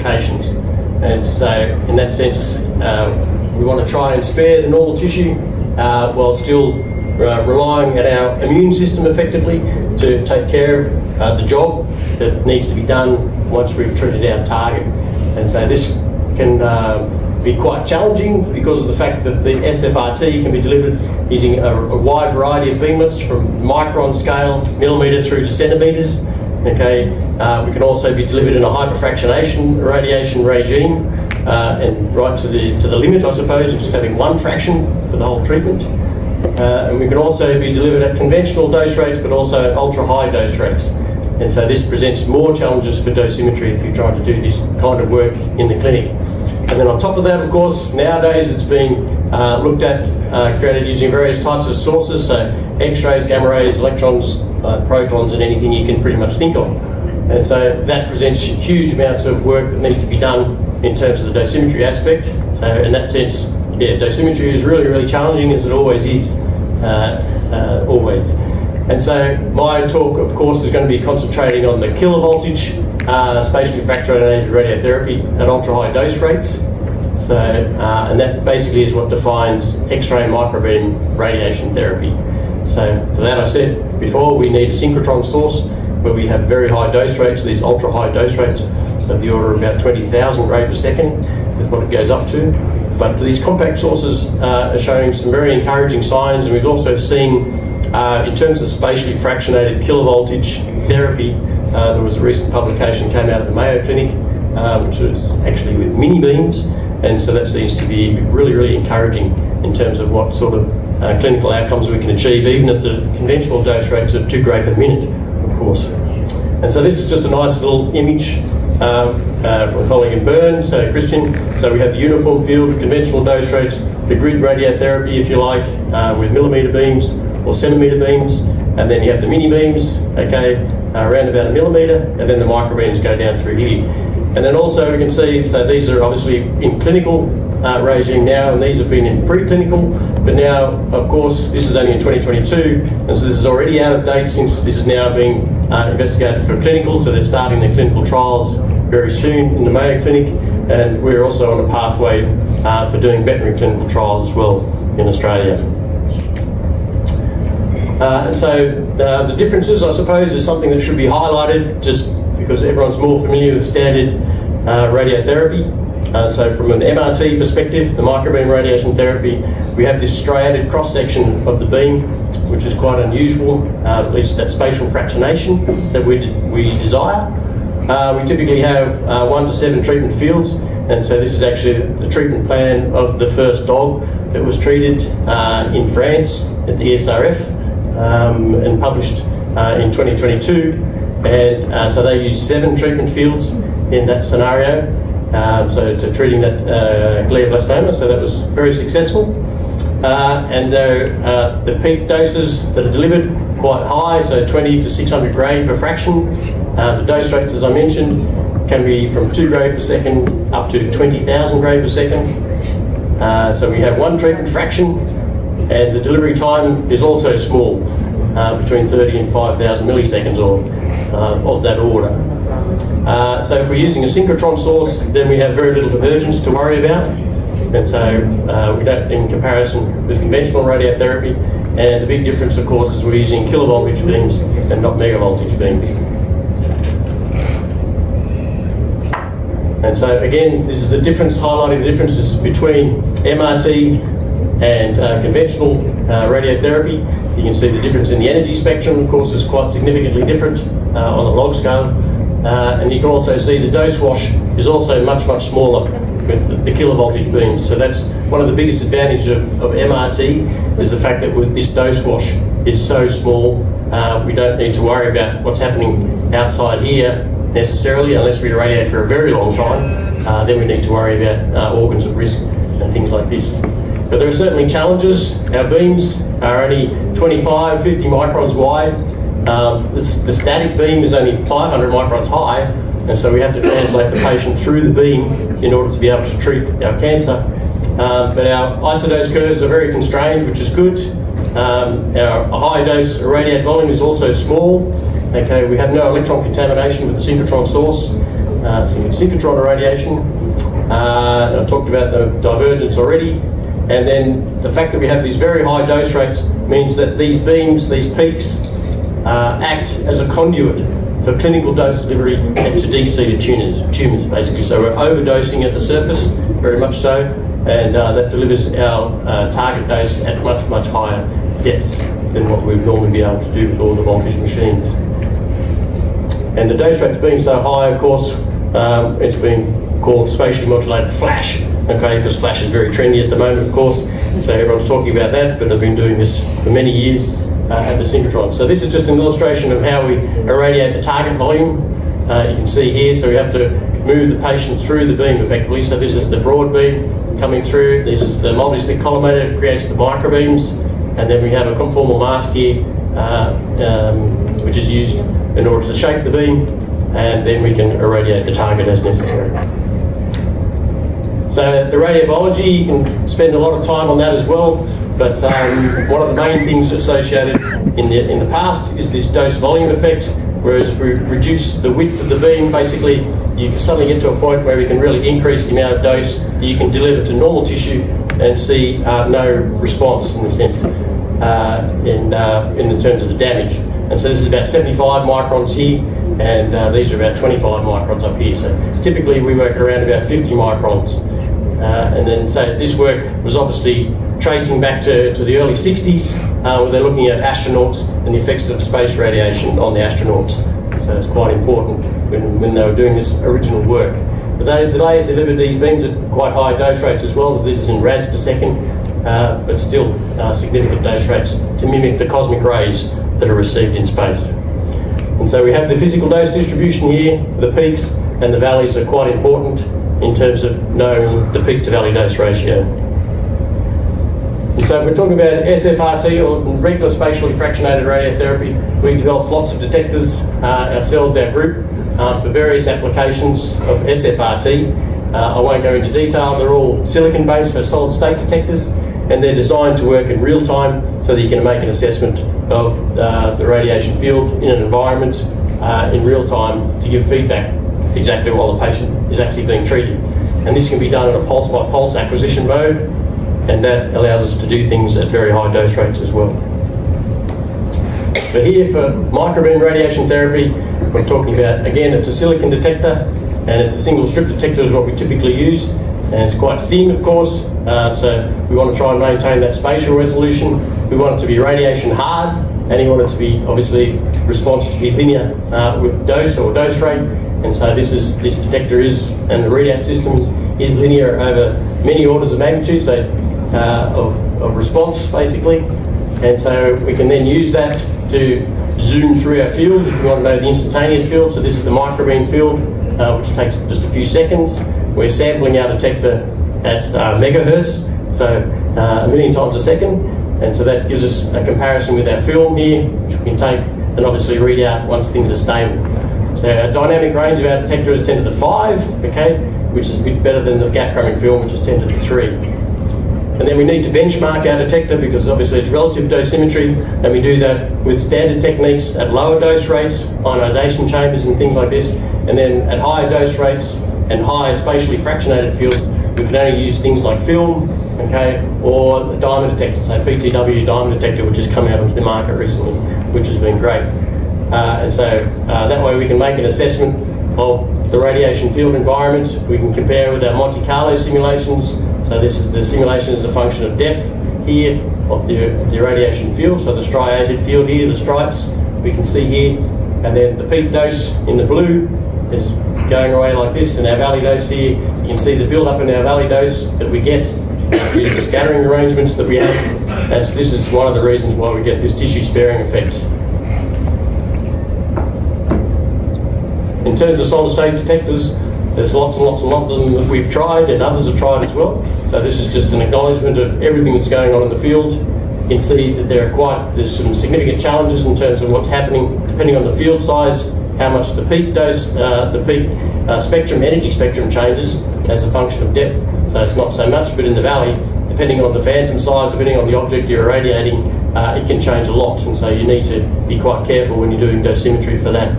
applications. And so in that sense, we want to try and spare the normal tissue while still relying on our immune system effectively to take care of the job that needs to be done once we've treated our target. And so this can be quite challenging because of the fact that the SFRT can be delivered using a wide variety of beamlets from micron scale, millimetre through to centimetres. Okay, we can also be delivered in a hyperfractionation radiation regime, and right to the limit, I suppose, of just having one fraction for the whole treatment. And we can also be delivered at conventional dose rates, but also at ultra-high dose rates. And so this presents more challenges for dosimetry if you're trying to do this kind of work in the clinic. And then on top of that, of course, nowadays it's being looked at, created using various types of sources, so X-rays, gamma rays, electrons, protons, and anything you can pretty much think of. And so that presents huge amounts of work that need to be done in terms of the dosimetry aspect. So in that sense, yeah, dosimetry is really, really challenging, as it always is, always. And so my talk, of course, is going to be concentrating on the kilovoltage spatially fractionated radiotherapy at ultra-high dose rates. So, and that basically is what defines X-ray microbeam radiation therapy. So for that, I said before, we need a synchrotron source where we have very high dose rates, these ultra-high dose rates of the order of about 20,000 gray per second is what it goes up to. But these compact sources are showing some very encouraging signs, and we've also seen in terms of spatially fractionated kilovoltage therapy, there was a recent publication came out of the Mayo Clinic, which was actually with mini beams, and so that seems to be really, really encouraging in terms of what sort of clinical outcomes we can achieve, even at the conventional dose rates of 2 gray per minute, of course. And so this is just a nice little image from a colleague in Bern, so Christian. So we have the uniform field with conventional dose rates, the grid radiotherapy, if you like, with millimetre beams or centimetre beams, and then you have the mini beams, okay, around about 1 millimetre, and then the microbeams go down through here. And then also we can see, so these are obviously in clinical regime now, and these have been in preclinical, but now, of course, this is only in 2022, and so this is already out of date since this is now being investigated for clinical, so they're starting their clinical trials very soon in the Mayo Clinic, and we're also on a pathway for doing veterinary clinical trials as well in Australia. And so the differences, I suppose, is something that should be highlighted just because everyone's more familiar with standard radiotherapy. So from an MRT perspective, the microbeam radiation therapy, we have this striated cross-section of the beam, which is quite unusual, at least that spatial fractionation that we desire. We typically have 1 to 7 treatment fields, and so this is actually the treatment plan of the first dog that was treated in France at the ESRF and published in 2022. And so they used 7 treatment fields in that scenario, so to treating that glioblastoma, so that was very successful. And the peak doses that are delivered quite high, so 20 to 600 gray per fraction. The dose rates, as I mentioned, can be from 2 gray per second up to 20,000 gray per second. So we have 1 treatment fraction, and the delivery time is also small, between 30 and 5,000 milliseconds or of that order. So if we're using a synchrotron source, then we have very little divergence to worry about, and so we don't, in comparison with conventional radiotherapy. And the big difference, of course, is we're using kilovoltage beams and not megavoltage beams. And so again, this is the difference, highlighting the differences between MRT and conventional radiotherapy. You can see the difference in the energy spectrum, of course, is quite significantly different on the log scale. And you can also see the dose wash is also much, much smaller with the kilovoltage beams. So that's one of the biggest advantages of MRT, is the fact that with this dose wash is so small, we don't need to worry about what's happening outside here necessarily, unless we irradiate for a very long time. Then we need to worry about organs at risk and things like this. But there are certainly challenges. Our beams are only 25, 50 microns wide. The static beam is only 500 microns high, and so we have to translate the patient through the beam in order to be able to treat our cancer. But our isodose curves are very constrained, which is good. Our high dose irradiated volume is also small. Okay, we have no electron contamination with the synchrotron source. some synchrotron irradiation. I talked about the divergence already. And then the fact that we have these very high dose rates means that these beams, these peaks, act as a conduit for clinical dose delivery to deep-seated tumours, basically. So we're overdosing at the surface, very much so, and that delivers our target dose at much, much higher depth than what we would normally be able to do with all the voltage machines. And the dose rates being so high, of course, it's been called spatially modulated flash, okay, because flash is very trendy at the moment, of course, so everyone's talking about that, but they've been doing this for many years at the synchrotron. So this is just an illustration of how we irradiate the target volume. You can see here, so we have to move the patient through the beam effectively. So this is the broad beam coming through, this is the multi-stick collimator that creates the microbeams, and then we have a conformal mask here, which is used in order to shape the beam, and then we can irradiate the target as necessary. So the radiobiology, you can spend a lot of time on that as well, but one of the main things associated in the past is this dose volume effect, whereas if we reduce the width of the beam, basically you can suddenly get to a point where we can really increase the amount of dose that you can deliver to normal tissue and see no response in the sense, in terms of the damage. And so this is about 75 microns here, and these are about 25 microns up here. So typically we work around about 50 microns. And then so this work was obviously tracing back to the early 60s, where they're looking at astronauts and the effects of space radiation on the astronauts. So it's quite important when they were doing this original work. But they today delivered these beams at quite high dose rates as well. This is in rads per second, but still significant dose rates to mimic the cosmic rays that are received in space. And so we have the physical dose distribution here. The peaks and the valleys are quite important in terms of knowing the peak to valley dose ratio. And so if we're talking about SFRT, or regular spatially fractionated radiotherapy, we developed lots of detectors ourselves, our group, for various applications of SFRT. I won't go into detail, they're all silicon-based, so solid state detectors, and they're designed to work in real time so that you can make an assessment of the radiation field in an environment in real time to give feedback exactly while the patient is actually being treated. And this can be done in a pulse-by-pulse acquisition mode, and that allows us to do things at very high dose rates as well. But here for microbeam radiation therapy, we're talking about, again, it's a silicon detector, and it's a single strip detector is what we typically use, and it's quite thin, of course, so we want to try and maintain that spatial resolution. We want it to be radiation hard, and you want it to be, obviously, response to be linear with dose or dose rate, and so this detector is, and the readout system is linear over many orders of magnitude, so of response, basically, and so we can then use that to zoom through our field if we want to know the instantaneous field. So this is the microbeam field, which takes just a few seconds. We're sampling our detector at megahertz, so 1,000,000 times a second, and so that gives us a comparison with our film here, which we can take and obviously read out once things are stable. So our dynamic range of our detector is 10 to the 5, okay, which is a bit better than the GAF-chromic film, which is 10 to the 3. And then we need to benchmark our detector because obviously it's relative dosimetry, and we do that with standard techniques at lower dose rates, ionisation chambers and things like this, and then at higher dose rates and higher spatially fractionated fields, we can only use things like film, okay, or a diamond detector, so PTW diamond detector, which has come out onto the market recently, which has been great. And so that way we can make an assessment of the radiation field environment. We can compare with our Monte Carlo simulations. So this is the simulation as a function of depth here of the radiation field. So the striated field here, the stripes, we can see here. And then the peak dose in the blue is going away like this, and our valley dose here, you can see the build-up in our valley dose that we get due to the scattering arrangements that we have. And so this is one of the reasons why we get this tissue-sparing effect. In terms of solid-state detectors, there's lots and lots and lots of them that we've tried, and others have tried as well. So this is just an acknowledgement of everything that's going on in the field. You can see that there's some significant challenges in terms of what's happening depending on the field size, how much the peak dose, the peak spectrum, energy spectrum changes as a function of depth. So it's not so much, but in the valley, depending on the phantom size, depending on the object you're irradiating, it can change a lot. And so you need to be quite careful when you're doing dosimetry for that.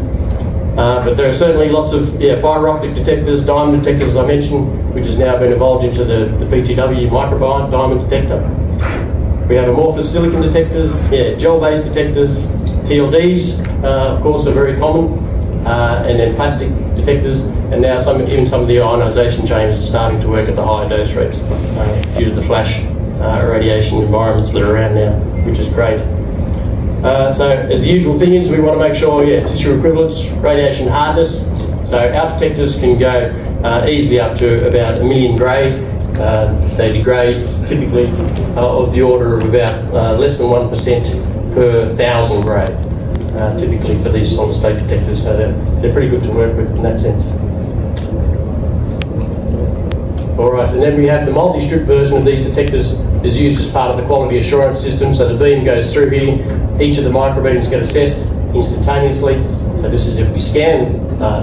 But there are certainly lots of fibre optic detectors, diamond detectors, as I mentioned, which has now been evolved into the PTW microbiome diamond detector. We have amorphous silicon detectors, gel-based detectors, TLDs, of course, are very common, and then plastic detectors, and now even some of the ionisation chambers are starting to work at the higher dose rates due to the flash radiation environments that are around now, which is great. So as the usual thing is, we want to make sure, tissue equivalence, radiation hardness. So our detectors can go easily up to about 1 million grade. They degrade typically of the order of about less than 1% per 1,000 grade, typically for these solid state detectors. So they're pretty good to work with in that sense. All right, and then we have the multi-strip version of these detectors is used as part of the quality assurance system. So the beam goes through here. Each of the microbeams get assessed instantaneously. So this is if we scan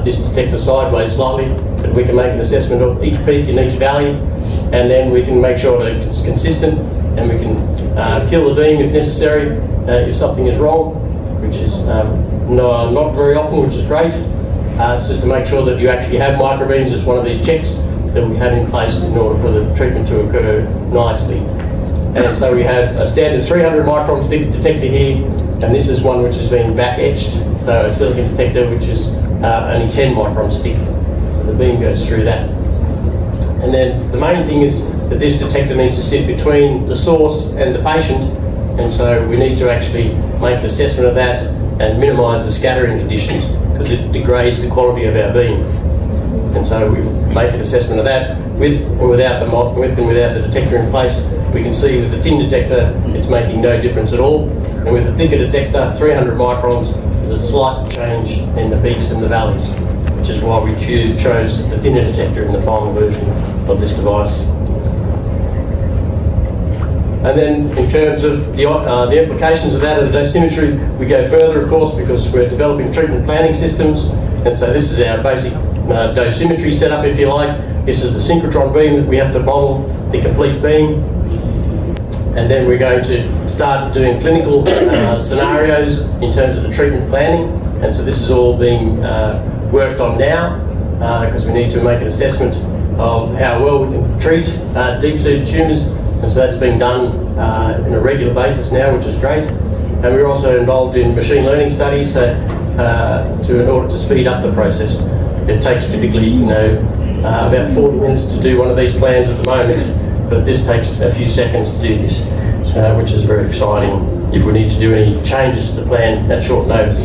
this detector sideways slightly, but we can make an assessment of each peak in each valley, and then we can make sure that it's consistent, and we can kill the beam if necessary if something is wrong, which is not very often, which is great. It's just to make sure that you actually have microbeams. It's one of these checks that we have in place in order for the treatment to occur nicely. And so we have a standard 300 micron detector here, and this is one which has been back etched, so a silicon detector which is only 10 microns thick. So the beam goes through that. And then the main thing is that this detector needs to sit between the source and the patient, and so we need to actually make an assessment of that and minimise the scattering conditions, because it degrades the quality of our beam. And so we make an assessment of that with and without the detector in place. We can see with the thin detector it's making no difference at all, and with the thicker detector, 300 microns, there's a slight change in the peaks and the valleys, which is why we chose the thinner detector in the final version of this device. And then in terms of the implications of that of the dosimetry, we go further, of course, because we're developing treatment planning systems, and so this is our basic dosimetry setup, if you like. This is the synchrotron beam that we have to model the complete beam, and then we're going to start doing clinical scenarios in terms of the treatment planning, and so this is all being worked on now because we need to make an assessment of how well we can treat deep-seated tumours, and so that's being done on a regular basis now, which is great. And we're also involved in machine learning studies in order to speed up the process. It takes typically, about 40 minutes to do one of these plans at the moment, but this takes a few seconds to do this, which is very exciting if we need to do any changes to the plan at short notice.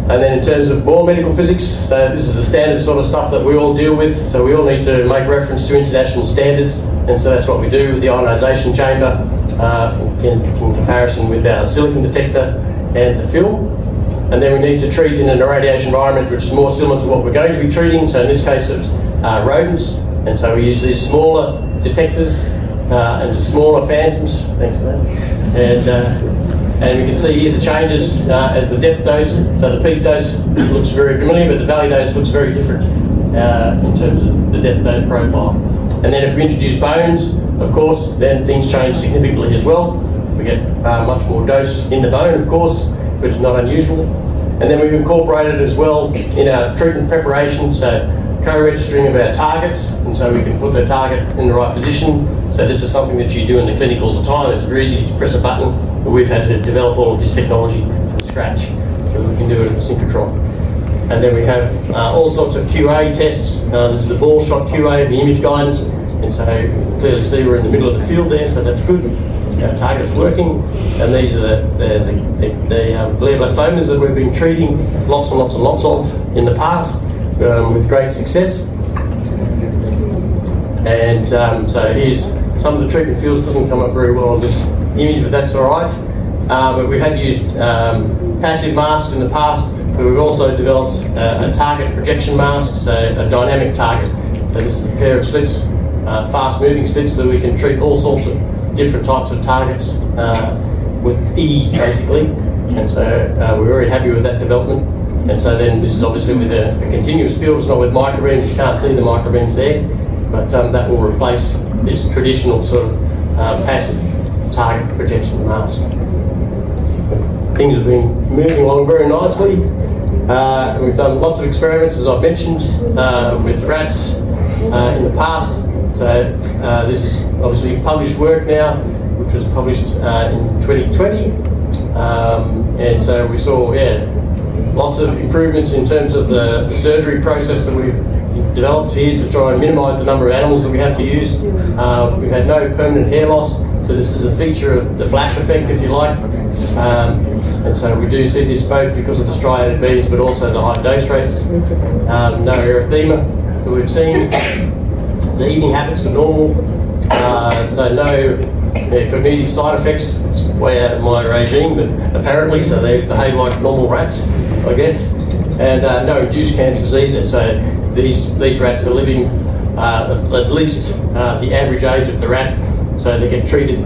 And then in terms of more medical physics, so this is the standard sort of stuff that we all deal with, so we all need to make reference to international standards, and so that's what we do with the ionisation chamber in comparison with our silicon detector and the film. And then we need to treat in a radiation environment which is more similar to what we're going to be treating. So in this case it's rodents, and so we use these smaller detectors and smaller phantoms. Thanks for that. And we can see here the changes as the depth dose. So the peak dose looks very familiar, but the valley dose looks very different in terms of the depth dose profile. And then if we introduce bones, of course, then things change significantly as well. We get much more dose in the bone, of course, which is not unusual. And then we've incorporated as well in our treatment preparation, so co-registering of our targets, and so we can put the target in the right position. So this is something that you do in the clinic all the time. It's very easy to press a button, but we've had to develop all of this technology from scratch, so we can do it in the synchrotron. And then we have all sorts of QA tests. This is the ball shot QA of the image guidance, and so you can clearly see we're in the middle of the field there, so that's good. Our target is working, and these are the glioblastomas that we've been treating lots and lots and lots of in the past with great success. And so here's some of the treatment fields. Doesn't come up very well on this image, but that's all right. But we had used passive masks in the past, but we've also developed a target projection mask, so a dynamic target. So this is a pair of slits, fast-moving slits, so we can treat all sorts of different types of targets with ease, basically. And so we're very happy with that development. And so then this is obviously with a continuous field. It's not with microbeams. You can't see the microbeams there, but that will replace this traditional sort of passive target projection mask. things have been moving along very nicely. We've done lots of experiments, as I've mentioned, with rats in the past. So this is obviously published work now, which was published in 2020. And so we saw, lots of improvements in terms of the surgery process that we've developed here to try and minimise the number of animals that we have to use. We've had no permanent hair loss, so this is a feature of the flash effect, if you like. And so we do see this both because of the striated bees, but also the high dose rates. No erythema that we've seen. The eating habits are normal, so no cognitive side effects. It's way out of my regime, but apparently, so they behave like normal rats, I guess. And no induced cancers either. So these rats are living at least the average age of the rat. So they get treated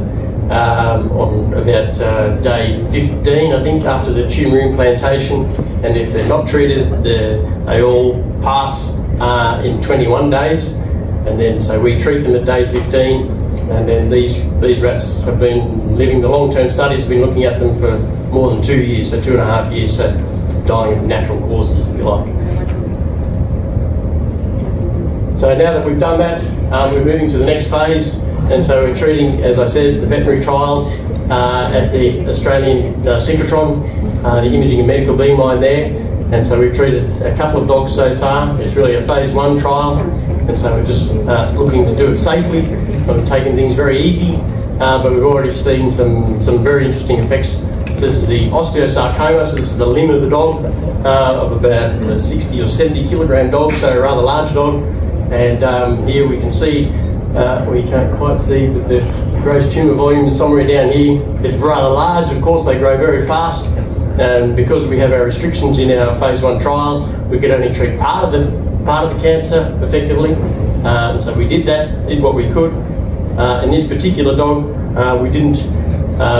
on about day 15, I think, after the tumour implantation. And if they're not treated, they all pass in 21 days. And then, so we treat them at day 15, and then these rats have been living, the long-term studies have been looking at them for more than 2 years, so 2.5 years, so dying of natural causes, if you like. So now that we've done that, we're moving to the next phase, and so we're treating, as I said, the veterinary trials at the Australian synchrotron, the imaging and medical beam line there. And so we've treated a couple of dogs so far. It's really a phase 1 trial, and so we're just looking to do it safely. We've taken things very easy, but we've already seen some very interesting effects. So this is the osteosarcoma, so this is the limb of the dog, of about a 60 or 70 kilogram dog, so a rather large dog. And here we can see, we can't quite see, but the gross tumour volume is somewhere down here. It's rather large. Of course, they grow very fast. And because we have our restrictions in our phase 1 trial, we could only treat part of the cancer effectively. So we did what we could. In this particular dog, we didn't.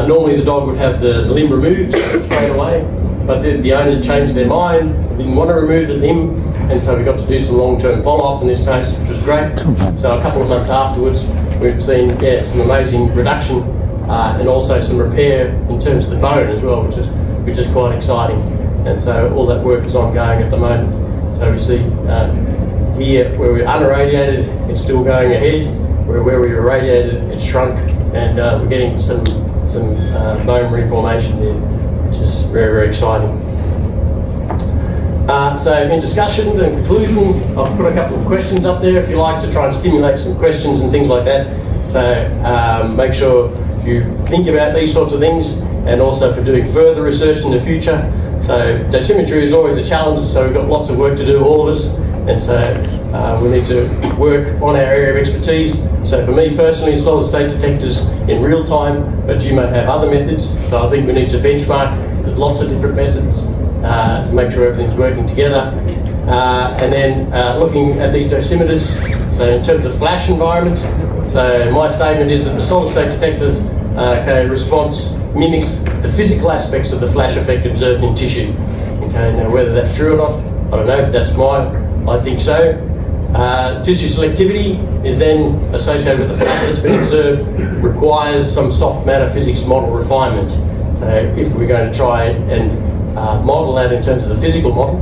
Normally the dog would have the limb removed straight away, but the owners changed their mind, didn't want to remove the limb, and so we got to do some long-term follow-up in this case, which was great. So a couple of months afterwards, we've seen some amazing reduction and also some repair in terms of the bone as well, which is quite exciting. And so all that work is ongoing at the moment. So we see here where we're unirradiated, it's still going ahead. Where we were irradiated, it's shrunk, and we're getting some bone reformation there, which is very, very exciting. So in discussion and conclusion, I've put a couple of questions up there if you like to try and stimulate some questions and things like that. So make sure you think about these sorts of things, and also for doing further research in the future. So dosimetry is always a challenge, so we've got lots of work to do, all of us, and so we need to work on our area of expertise. So for me personally, solid state detectors in real time, but you may have other methods, so I think we need to benchmark with lots of different methods to make sure everything's working together. And then looking at these dosimeters, so in terms of flash environments, so my statement is that the solid state detectors response mimics the physical aspects of the flash effect observed in tissue. Okay, now whether that's true or not, I don't know, but that's I think so. Tissue selectivity is then associated with the flash that's been observed, requires some soft matter physics model refinement. So if we're going to try and model that in terms of the physical model,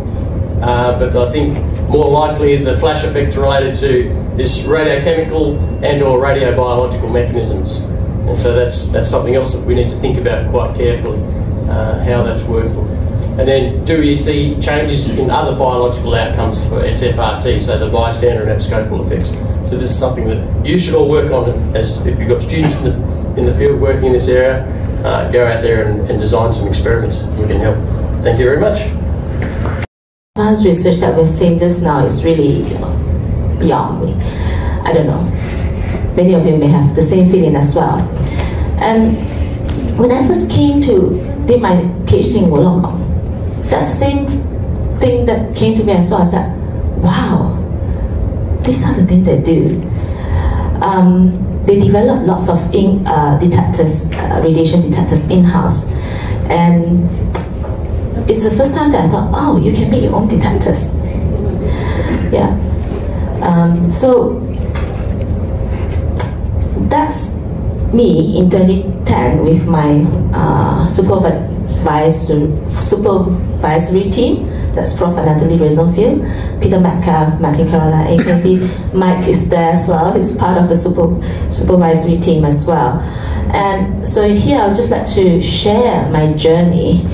but I think more likely the flash effect related to this radiochemical and or radiobiological mechanisms. And so that's something else that we need to think about quite carefully, how that's working. And then do we see changes in other biological outcomes for SFRT, so the bystander and abscopal effects. So this is something that you should all work on, as if you've got students in the field working in this area, go out there and design some experiments. We can help. Thank you very much. Advanced research that we've seen just now is really beyond me. I don't know. Many of you may have the same feeling as well. And when I first came to did my PhD in Wollongong, that's the same thing that came to me as well. I said, wow, these are the things they do. They develop lots of detectors, radiation detectors in-house. And it's the first time that I thought, oh, you can make your own detectors. Yeah. So that's me in 2010 with my supervisory team. That's Prof. Natalie Rosenfield, Peter Metcalf, Martin Caroline. And you can see Mike is there as well. He's part of the supervisory team as well. And so here I would just like to share my journey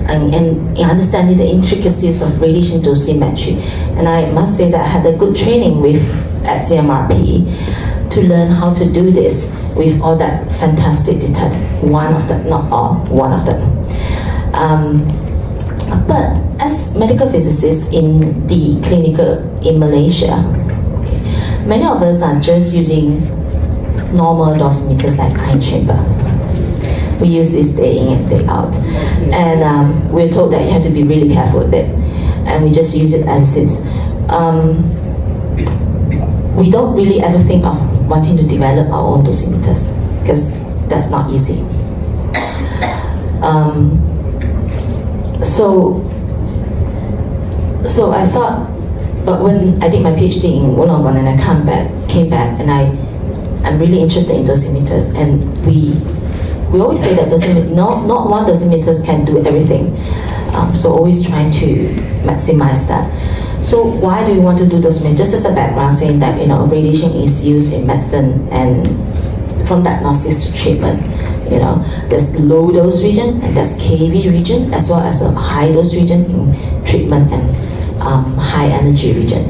in understanding the intricacies of radiation dosimetry. And I must say that I had a good training at CMRP to learn how to do this with all that fantastic detector. One of them, not all, one of them. But as medical physicists in the clinical in Malaysia, okay, many of us are just using normal dosimeters like ion chamber. We use this day in and day out. And we're told that you have to be really careful with it. And we just use it as it is. We don't really ever think of wanting to develop our own dosimeters, because that's not easy. So I thought, but when I did my PhD in Wollongong and I came back and I'm really interested in dosimeters, and we always say that not one dosimeters can do everything. So always trying to maximize that. So why do we want to do dosimeters? Just as a background, saying that radiation is used in medicine and from diagnostics to treatment. There's the low dose region and there's KV region, as well as a high dose region in treatment and high energy region.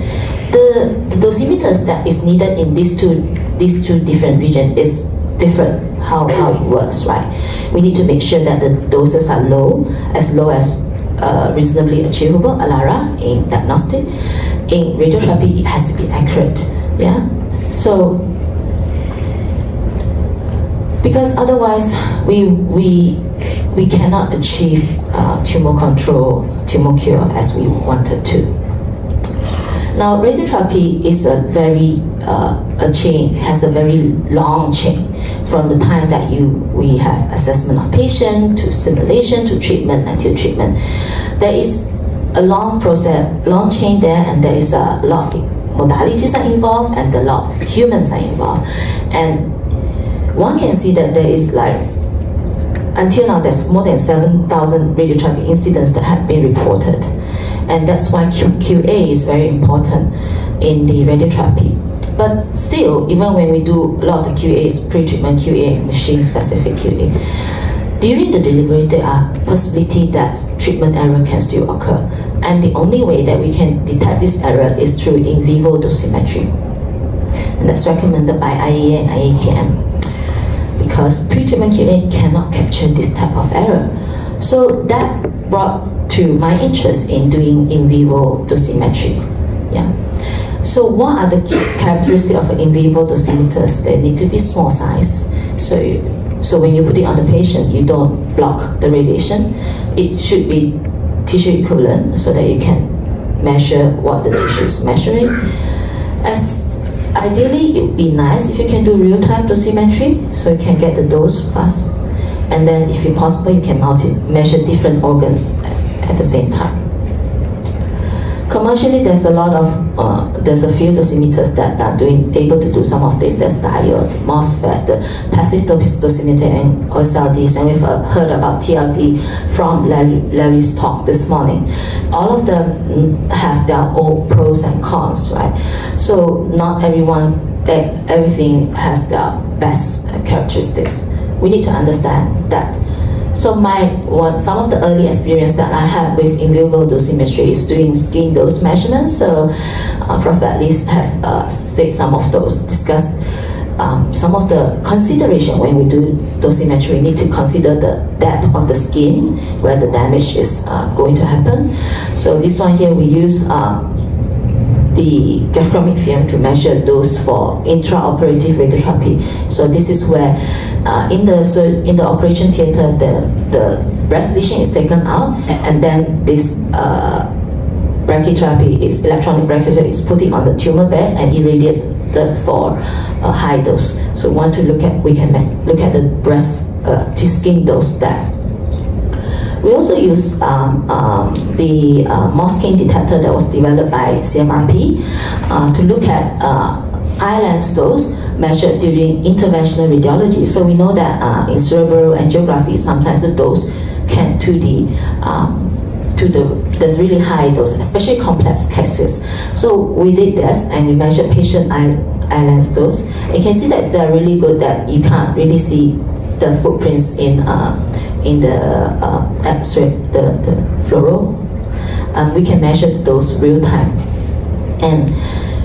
The dosimeters that is needed in these two different regions is different. How it works, right? We need to make sure that the doses are low as reasonably achievable, ALARA, in diagnostic. In radiotherapy, it has to be accurate. Yeah. So because otherwise we cannot achieve tumor control, tumor cure as we wanted to. Now, radiotherapy is a chain, has a very long chain from the time that we have assessment of patient to simulation to treatment until treatment. There is a long process, long chain there, and there is a lot of modalities are involved and a lot of humans are involved. And one can see that there is until now there's more than 7,000 radiotherapy incidents that have been reported. And that's why QA is very important in the radiotherapy. But still, even when we do a lot of the QAs, pre-treatment QA, machine-specific QA, during the delivery there are possibilities that treatment error can still occur. And the only way that we can detect this error is through in vivo dosimetry. And that's recommended by IEA and AOCMP, because pre-treatment QA cannot capture this type of error. So that brought to my interest in doing in vivo dosimetry. Yeah. So what are the key characteristics of in vivo dosimeters? They need to be small size. So when you put it on the patient, you don't block the radiation. It should be tissue equivalent so that you can measure what the tissue is measuring. Ideally, it would be nice if you can do real-time dosimetry, so you can get the dose fast. And then if it's possible, you can measure different organs at the same time. Commercially, there's a few dosimeters that are able to do some of this. There's diode, MOSFET, the passive dosimeter, and OSLDs, and we've heard about TLD from Larry's talk this morning. All of them have their own pros and cons, right? So not everything has their best characteristics. We need to understand that. So some of the early experience that I had with in vivo dosimetry is doing skin dose measurements. So Prof. at least have said some of those, discussed some of the consideration when we do dosimetry. We need to consider the depth of the skin where the damage is going to happen. So this one here, we use the gaphchromic film to measure dose for intraoperative radiotherapy. So this is where in the operation theater, the breast lesion is taken out, and then this brachytherapy is electronic brachytherapy is put it on the tumor bed and irradiated for a high dose. So we can look at the breast skin dose there. We also use the Moskin detector that was developed by CMRP to look at eye-lens dose measured during interventional radiology. So we know that in cerebral angiography, sometimes the dose there's really high dose, especially complex cases. So we did this and we measured patient islands dose. You can see that they're really good, that you can't really see the footprints in the X-ray, the fluoro. We can measure the dose real time, and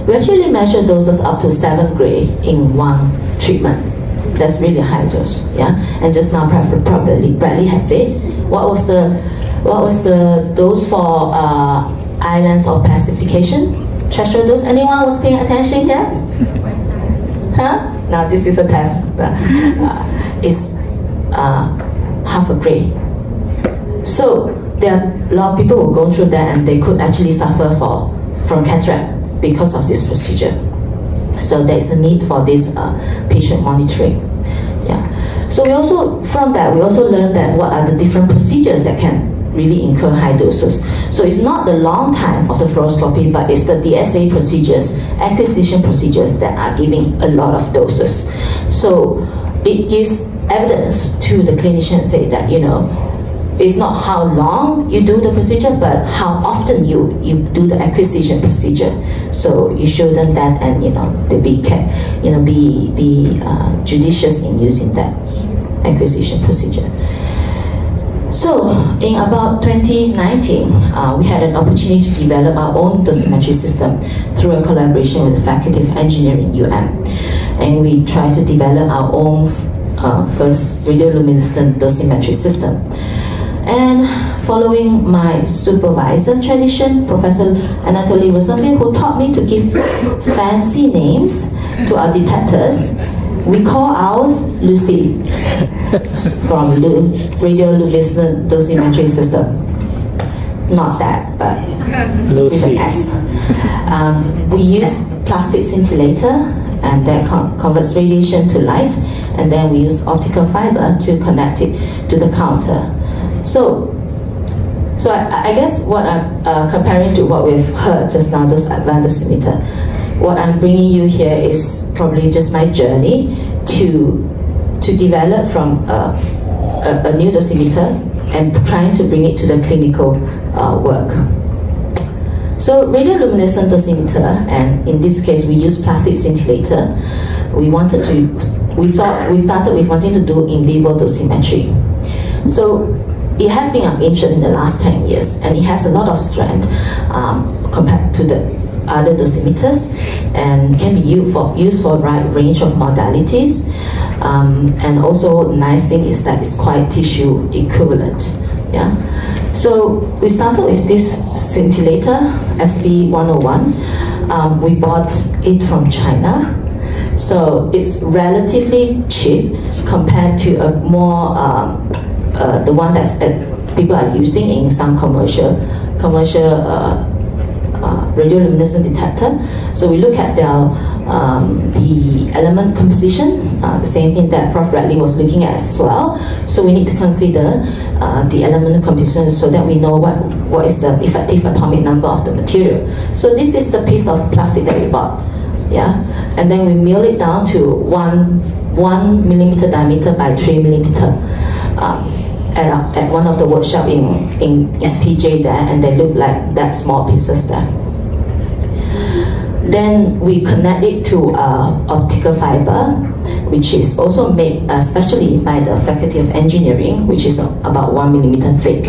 we actually measure doses up to 7 gray in one treatment. That's really high dose, yeah. And just now, probably Bradley has said, what was the dose for islands of pacification? Threshold dose. Anyone was paying attention here? Huh? Now this is a test. It's half a gray. So there are a lot of people who go through that, and they could actually suffer from cataract because of this procedure. So there is a need for this patient monitoring. Yeah. So we also, from that, we also learned that what are the different procedures that can really incur high doses. So it's not the long time of the fluoroscopy, but it's the DSA procedures, acquisition procedures that are giving a lot of doses. So it gives evidence to the clinician, say that, you know, it's not how long you do the procedure, but how often you do the acquisition procedure. So you show them that, and they be judicious in using that acquisition procedure. So in about 2019, we had an opportunity to develop our own dosimetry system through a collaboration with the Faculty of Engineering, and we tried to develop our own first radioluminescent dosimetry system. And following my supervisor tradition, Professor Anatoly Rosenfield, who taught me to give fancy names to our detectors, we call ours Lucy, from radioluminescent dosimetry system. Not that, but with an S. We use plastic scintillator, and that converts radiation to light, and then we use optical fiber to connect it to the counter. So I guess what I'm comparing to what we've heard just now, those advanced dosimeter, what I'm bringing you here is probably just my journey to develop from a new dosimeter and trying to bring it to the clinical work. So radioluminescent dosimeter, and in this case we use plastic scintillator. We started with wanting to do in vivo dosimetry. So it has been of interest in the last 10 years, and it has a lot of strength compared to the other dosimeters, and can be used for a wide range of modalities. And also, nice thing is that it's quite tissue equivalent. Yeah. So we started with this scintillator, SB101. We bought it from China. So it's relatively cheap compared to a more the one that people are using in some commercial radioluminescent detector. So we look at the element composition, the same thing that Prof. Bradley was looking at as well. So we need to consider the element composition so that we know what is the effective atomic number of the material. So this is the piece of plastic that we bought, yeah, and then we mill it down to 1 millimeter diameter by 3 millimeter. At one of the workshop in PJ there, and they look like that small pieces there. Then we connect it to optical fiber, which is also made especially by the Faculty of Engineering, which is about 1 millimeter thick.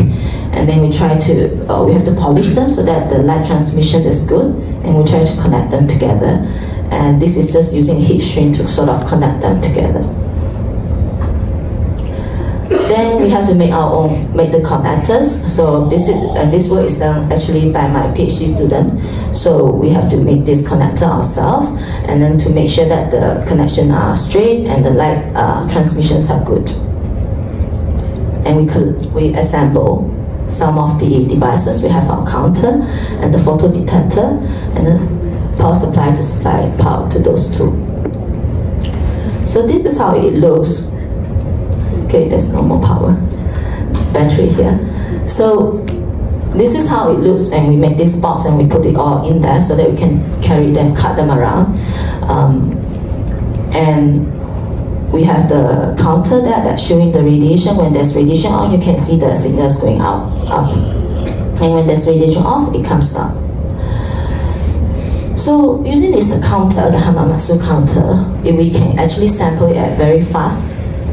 And then we try to, we have to polish them so that the light transmission is good, and we try to connect them together. And this is just using heat shrink to sort of connect them together. Then we have to make the connectors. So this work is done actually by my PhD student. So we have to make this connector ourselves, and then to make sure that the connections are straight and the light transmissions are good. And we assemble some of the devices. We have our counter and the photo detector and the power supply to supply power to those two. So this is how it looks. Okay, there's no more power. Battery here. So this is how it looks, and we make this box and we put it all in there so that we can carry them, cut them around. And we have the counter there that's showing the radiation. When there's radiation on, you can see the signals going up. And when there's radiation off, it comes down. So using this counter, the Hamamatsu counter, we can actually sample it at very fast,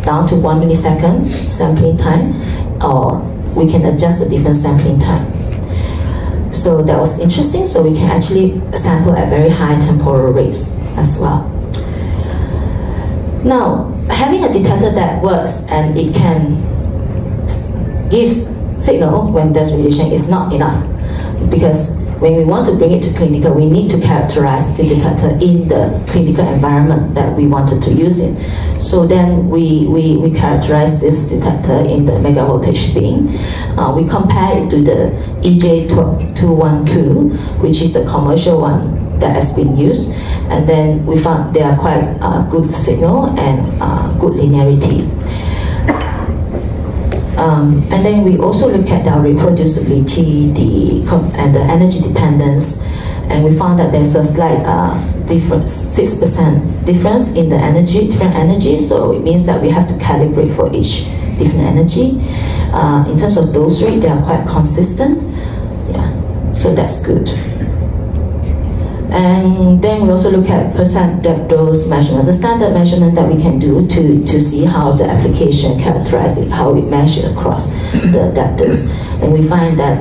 down to 1 millisecond sampling time, or we can adjust the different sampling time. So that was interesting, so we can actually sample at very high temporal rates as well. Now, having a detector that works and it can give signal when there's radiation is not enough, because when we want to bring it to clinical, we need to characterize the detector in the clinical environment that we wanted to use it. So then we characterize this detector in the megavoltage beam. We compare it to the EJ212, which is the commercial one that has been used, and then we found they are quite good signal and good linearity. And then we also look at our reproducibility and the energy dependence, and we found that there's a slight difference, 6% difference in the energy, different energy, so it means that we have to calibrate for each different energy. In terms of dose rate, they are quite consistent, yeah, so that's good. And then we also look at percent depth dose measurement, the standard measurement that we can do to see how the application characterizes it, how it measures across the depth dose. And we find that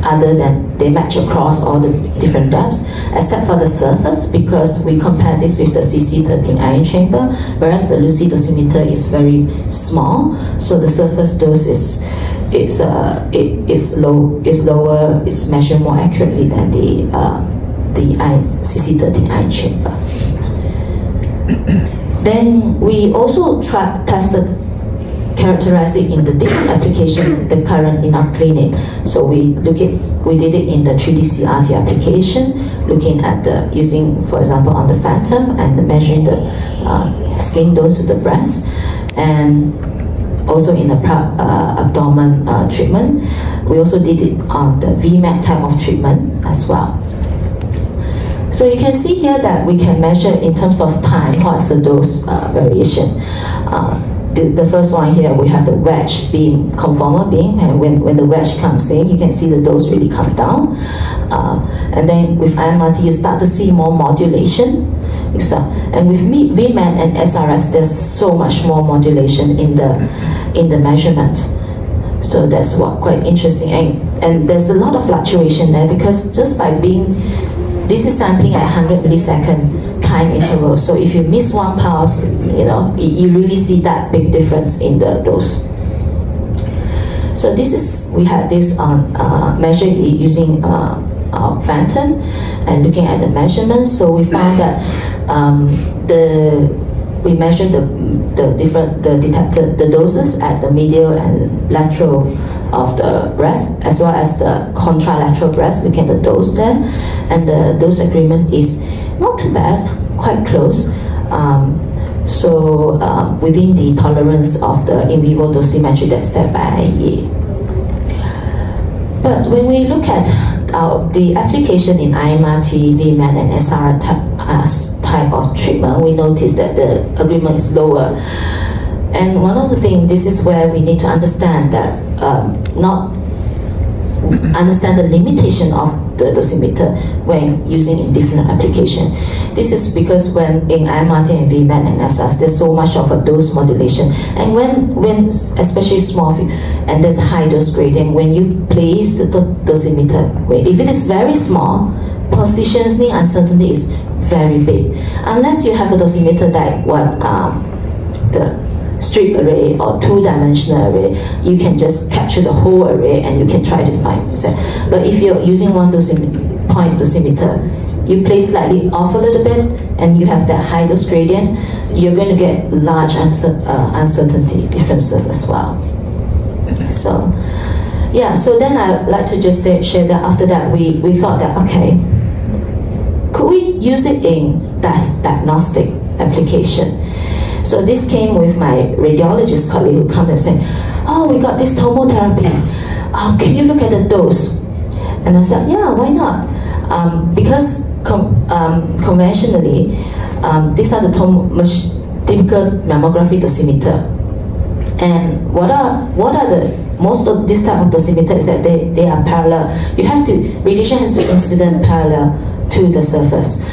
other than they match across all the different depths, except for the surface, because we compare this with the CC13 ion chamber, whereas the Lucid dosimeter is very small, so the surface dose is lower, it's measured more accurately than the CC13 ion chamber. Then we also tested characterizing in the different application the current in our clinic. So we did it in the 3D CRT application, looking at using, for example, on the phantom and measuring the skin dose to the breast, and also in the abdomen treatment. We also did it on the VMAT type of treatment as well. So you can see here that we can measure in terms of time what's the dose variation. The first one here, we have the wedge beam, conformal beam, and when the wedge comes in, you can see the dose really come down. And then with IMRT, you start to see more modulation. And with VMAT and SRS, there's so much more modulation in the measurement. So that's what quite interesting, and there's a lot of fluctuation there, because just by this is sampling at 100 millisecond time interval. So if you miss one pulse, you really see that big difference in the dose. So we had this on measure using phantom and looking at the measurements. So we found that we measured the doses at the medial and lateral of the breast, as well as the contralateral breast, looking at the dose there. And the dose agreement is not too bad, quite close. Within the tolerance of the in vivo dosimetry that's set by IEA. But when we look at the application in IMRT, VMAT, and SR type of treatment, we notice that the agreement is lower. And one of the things, this is where we need to understand that understand the limitation of the dosimeter when using in different application. This is because when in IMRT and VMAT and SRS, there's so much of a dose modulation, and when especially small and there's high dose gradient, when you place the dosimeter, if it is very small, positioning uncertainty is very big. Unless you have a dosimeter like the strip array or two-dimensional array, you can just capture the whole array and you can try to find it. But if you're using one point dosimeter, you place slightly off a little bit and you have that high dose gradient, you're going to get large uncertainty differences as well. So yeah, so then I'd like to just share that after that we thought that, okay, could we use it in diagnostic application? So this came with my radiologist colleague who come and say, oh, we got this tomotherapy. Can you look at the dose? And I said, yeah, why not? Because conventionally, these are the typical mammography dosimeter. And what are the most of this type of dosimeter is that they are parallel. You have to, radiation has to incident parallel to the surface.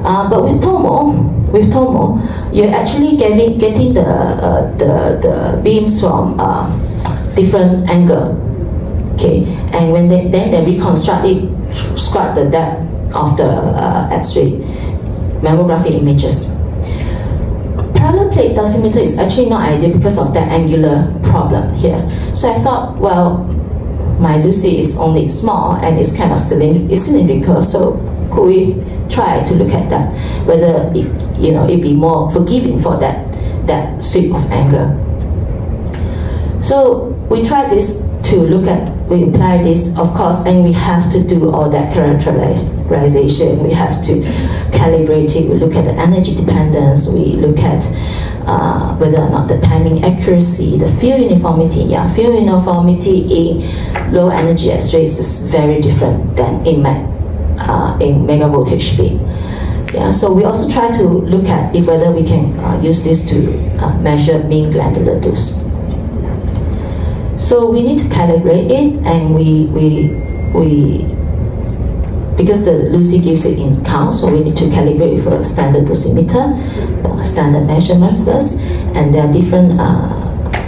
But with TOMO, you're actually getting the beams from different angle. Okay, and when they reconstruct it, describe the depth of the X-ray mammography images. Parallel plate dosimeter is actually not ideal because of that angular problem here. So I thought, well, my Lucy is only small and it's kind of cylindrical, so could we try to look at that, whether it'd be more forgiving for that sweep of angle. So we tried this to look at, we apply this, of course, and we have to do all that characterization. We have to calibrate it. We look at the energy dependence. We look at whether or not the timing accuracy, the field uniformity. Yeah, field uniformity in low energy X-rays is very different than in mega voltage beam. Yeah, so we also try to look at whether we can use this to measure mean glandular dose. So we need to calibrate it, and because the Lucy gives it in count, so we need to calibrate for a standard dosimeter, standard measurements first, and there are different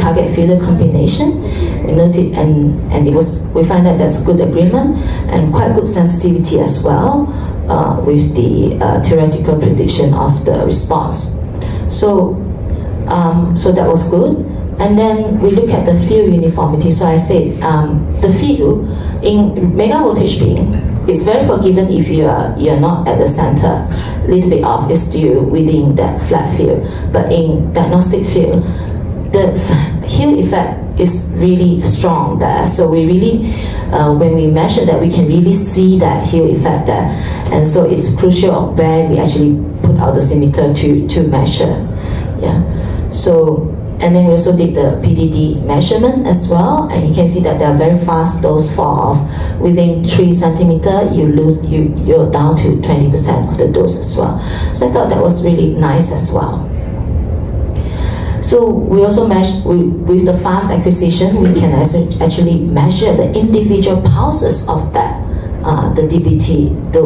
target fielder combination. We noted, and we find that there's good agreement and quite good sensitivity as well with the theoretical prediction of the response. So so that was good. And then we look at the field uniformity. So I said the field in mega voltage beam is very forgiving if you're not at the center, a little bit off, is still within that flat field. But in diagnostic field, the Hill effect is really strong there. So we really, when we measure that, we can really see that Hill effect there. And so it's crucial where we actually put our dosimeter to measure. Yeah. So. And then we also did the PDD measurement as well, and you can see that they are very fast. Dose fall off within 3 centimeters. You're down to 20% of the dose as well. So I thought that was really nice as well. So we also measure with the fast acquisition, we can actually measure the individual pulses of that the DBT, the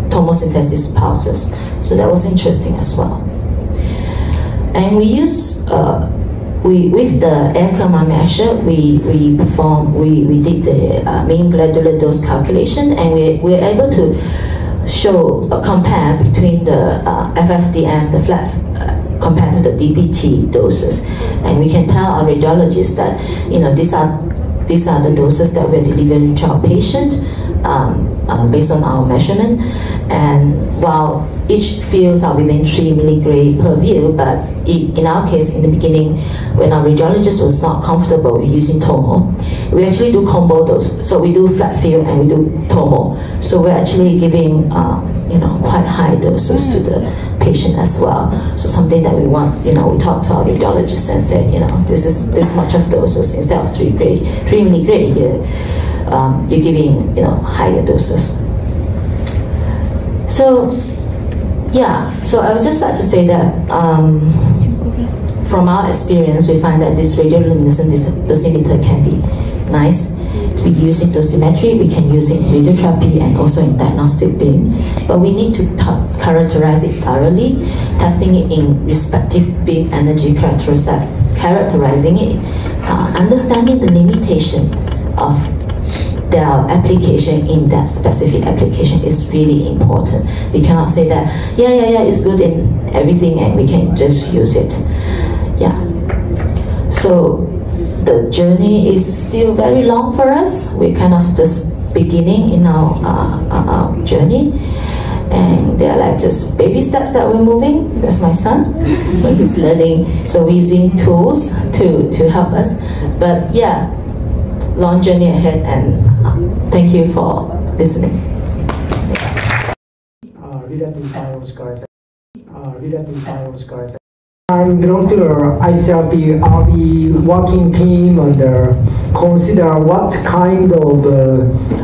tomosynthesis pulses. So that was interesting as well. And we use, with the AOCMP measure, we did the mean glandular dose calculation, and we were able to show a compare between the FFDM, the flat, compared to the DBT doses. And we can tell our radiologists that, these are the doses that we're delivering to our patient based on our measurement. And while each fields are within 3 milligray per view, but in our case, in the beginning, when our radiologist was not comfortable with using TOMO, we actually do combo dose. So we do flat field and we do TOMO. So we're actually giving quite high doses to the patient as well. So something that we want, we talk to our radiologist and say, this is this much of doses instead of 3 milligray. You're giving higher doses. So yeah, so I would just like to say that from our experience, we find that this radioluminescent dosimeter can be nice to be used in dosimetry. We can use it in radiotherapy and also in diagnostic beam, but we need to characterize it thoroughly, testing it in respective beam energy, characterizing it, understanding the limitation of their application in that specific application is really important. We cannot say that, yeah, it's good in everything and we can just use it. Yeah. So the journey is still very long for us. We're kind of just beginning in our journey. And they're like just baby steps that we're moving. That's my son, when he's learning. So we're using tools to help us. But yeah, long journey ahead, and thank you for listening. I belong to the ICRP RV working team and consider what kind of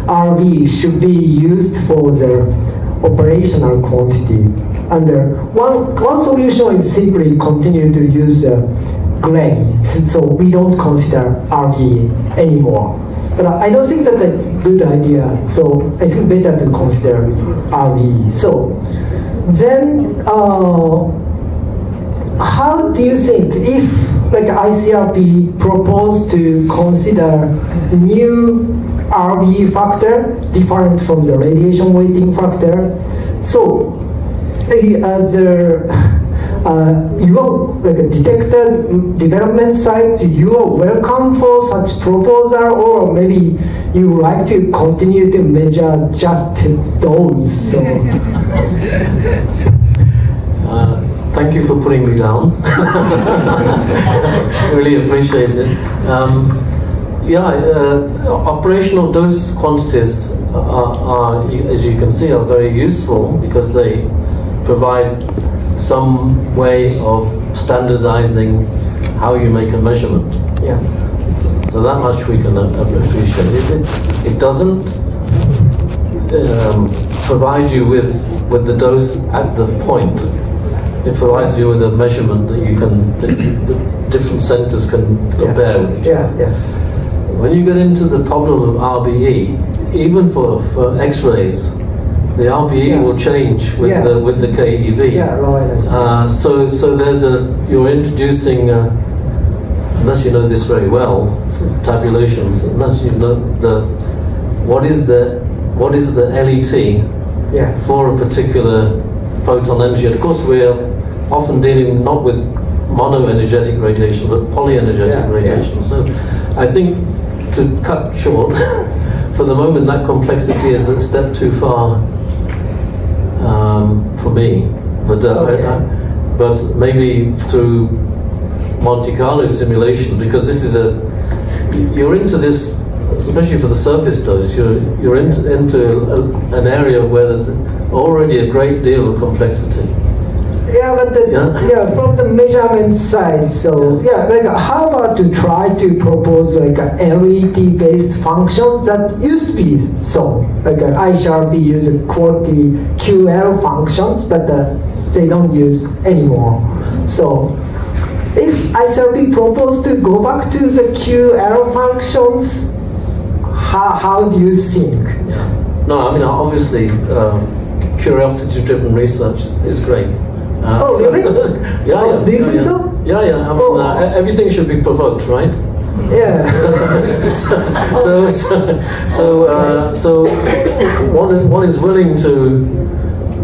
RV should be used for the operational quantity. And one solution is simply continue to use gray, so we don't consider RV anymore. But I don't think that that's a good idea, so I think better to consider RV. So then, how do you think if like ICRP proposed to consider new RV factor different from the radiation weighting factor? So your like a detector development side, you are welcome for such proposal, or maybe you would like to continue to measure just those. So. Thank you for putting me down. Really appreciate it. Operational dose quantities are, as you can see, are very useful because they provide some way of standardizing how you make a measurement. Yeah. So that much we can appreciate. It doesn't provide you with the dose at the point. It provides you with a measurement that you can, the different centers can compare with each other. Yeah, yes. When you get into the problem of RBE, even for X-rays, the RBE will change with the KEV. Yeah, right. So there's you're introducing, unless you know this very well, tabulations. Unless you know what is the LET for a particular photon energy. And of course, we're often dealing not with monoenergetic radiation, but polyenergetic radiation. Yeah. So I think, to cut short, for the moment that complexity is a step too far for me. But but maybe through Monte Carlo simulations, because this is you're into this, especially for the surface dose, you're into an area where there's already a great deal of complexity. Yeah, but from the measurement side, so like how about to try to propose like a LET-based function that used to be so like ICRP uses quality QL functions, but they don't use anymore. So if ICRP proposed to go back to the QL functions, how do you think? No, I mean obviously curiosity-driven research is great. Really? Do you think so? Yeah. Everything should be provoked, right? Yeah. So one is willing to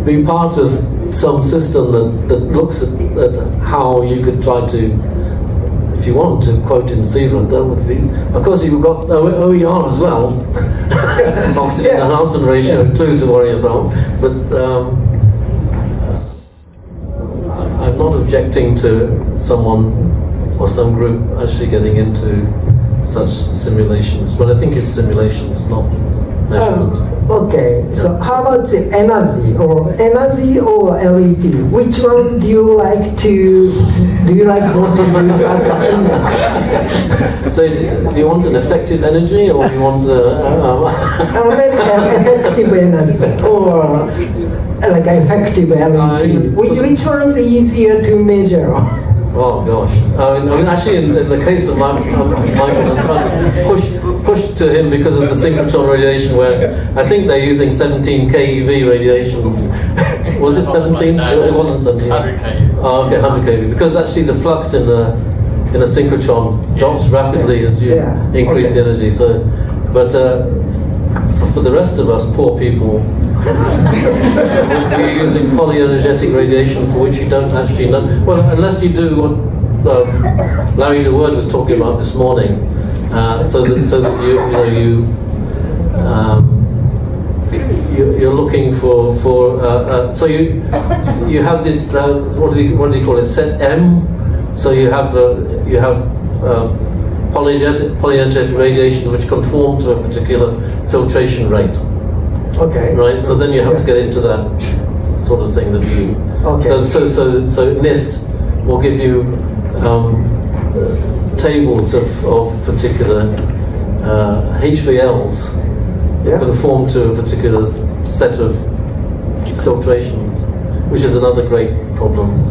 be part of some system that looks at how you could try to, if you want to quote in Sievert, that would be, of course you've got OER as well, oxygen enhancement ratio 2 to worry about, but I'm not objecting to someone or some group actually getting into such simulations, but I think it's simulations, not measurement. Okay, so how about the energy or LET? Which one do you like want to use as an index? So do you want an effective energy, or do you want maybe effective energy or like effective LET? Which one is easier to measure? Oh gosh! I mean, actually, in the case of Michael, push to him because of the synchrotron radiation, where I think they're using 17 keV radiations. Was it 17? It wasn't 17. 100 keV. Oh, okay, 100 keV. Because actually, the flux in a synchrotron drops rapidly as you increase the energy. So, but for the rest of us poor people, we're using polyenergetic radiation for which you don't actually know. Well, unless you do what Larry DeWord was talking about this morning, so that you're looking for so you have this what do you call it, set M. So you have polyenergetic radiation which conform to a particular filtration rate. Okay. Right. So then you have to get into that sort of thing that you. Okay. So NIST will give you tables of particular HVLs that conform to a particular set of filtrations, which is another great problem.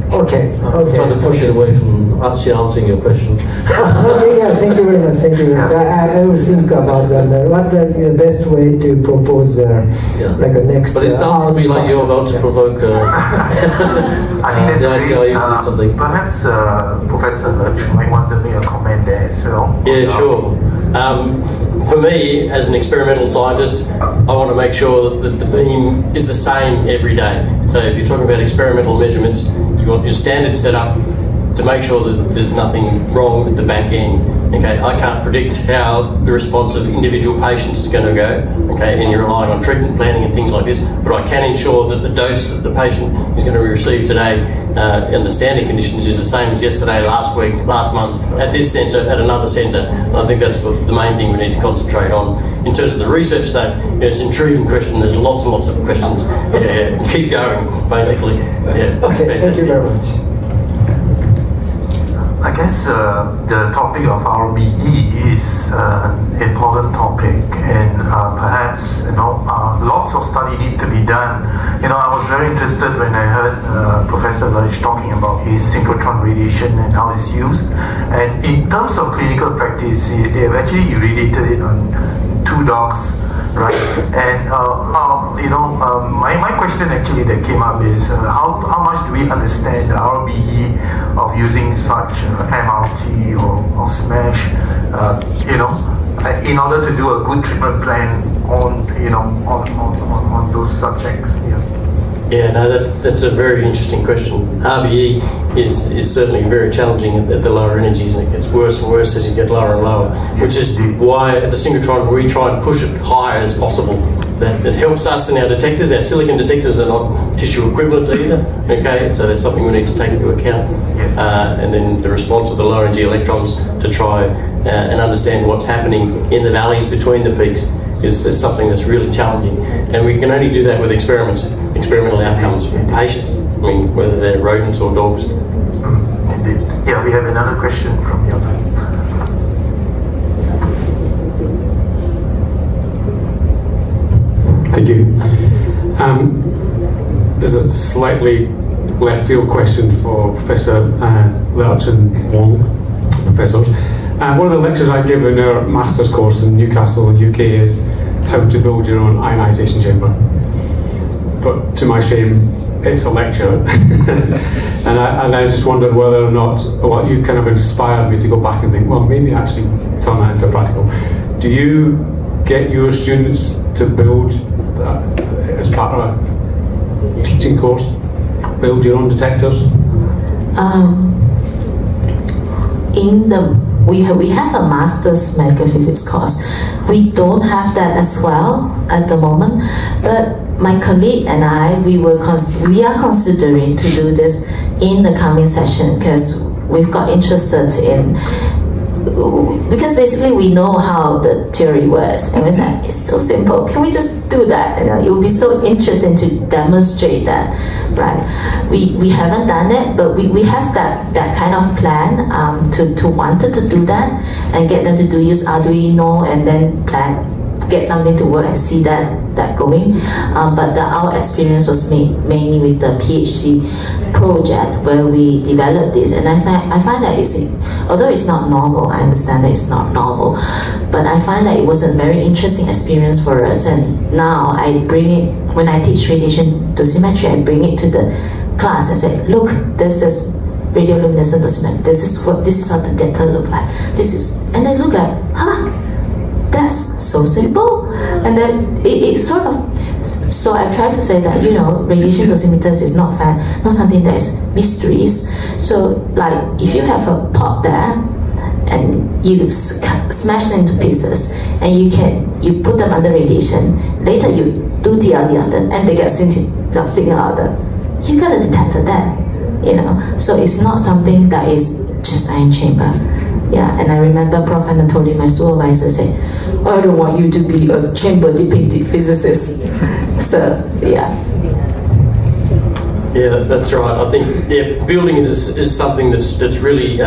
Okay. I'm trying to push it away from actually answering your question. Okay, yeah, thank you very much. Thank you very much. I will think about what the best way to propose like a next. But it sounds to me like you're about to provoke the ICIU to do something. Perhaps Professor Lurch might want to make a comment there as well. Yeah, sure. For me, as an experimental scientist, I want to make sure that the beam is the same every day. So if you're talking about experimental measurements, you want your standard setup to make sure that there's nothing wrong at the back end. Okay, I can't predict how the response of individual patients is going to go, okay, and you're relying on treatment planning and things like this, but I can ensure that the dose that the patient is going to receive today in the standard conditions is the same as yesterday, last week, last month, at this centre, at another centre. And I think that's the main thing we need to concentrate on. In terms of the research though, it's an intriguing question, there's lots and lots of questions. Yeah, keep going, basically. Yeah, okay, fantastic. thank you very much. I guess the topic of RBE is an important topic, and perhaps lots of study needs to be done. I was very interested when I heard Professor Lurch talking about his synchrotron radiation and how it's used. And in terms of clinical practice, they have actually irradiated it on 2 dogs, right? And my question actually that came up is how much do we understand the RBE of using such MRT or SMASH, in order to do a good treatment plan on those subjects. Yeah, no, that's a very interesting question. RBE is certainly very challenging at the lower energies, and it gets worse and worse as you get lower and lower, which is why at the synchrotron we try and push it higher as possible. That it helps us in our detectors. Our silicon detectors are not tissue equivalent either, okay, so that's something we need to take into account. And then the response of the lower energy electrons to try and understand what's happening in the valleys between the peaks is something that's really challenging, and we can only do that with experimental outcomes with patients. I mean, whether they're rodents or dogs. Indeed. Yeah, we have another question from you. Thank you. This is a slightly left field question for Professor Lurch and Wong, professors. One of the lectures I give in our master's course in Newcastle, UK, is how to build your own ionisation chamber. But to my shame, it's a lecture, and I just wondered whether or not what you kind of inspired me to go back and think, well, maybe actually turn that into practical. Do you get your students to build as part of a teaching course? Build your own detectors? We have a master's medical physics course. We don't have that as well at the moment, but my colleague and I, we are considering to do this in the coming session, because we've got interested in, because basically we know how the theory works, and we say it's so simple, can we just do that? And it will be so interesting to demonstrate that, right? We haven't done it, but we have that kind of plan to wanted to do that and get them to use Arduino and then get something to work and see that going. But our experience was mainly with the PhD project where we developed this, and I find that although it's not normal, I understand that it's not normal, but I find that it was a very interesting experience for us. And now I bring it, when I teach radiation dosimetry, I bring it to the class and say, look, this is radioluminescent dosimetry, this is how the data look like, and they look like, huh, that's so simple. And then it sort of, so I try to say that, radiation dosimeters is not something that is mysteries. So like if you have a pot there and you smash them into pieces and you put them under radiation, later you do TLD on them and they get signal out there, you got a detector there, so it's not something that is just ion chamber. Yeah, and I remember Prof. Anatoly, my supervisor, said, I don't want you to be a chamber-depicted physicist. So, yeah. Yeah, that's right. I think building it is something that's really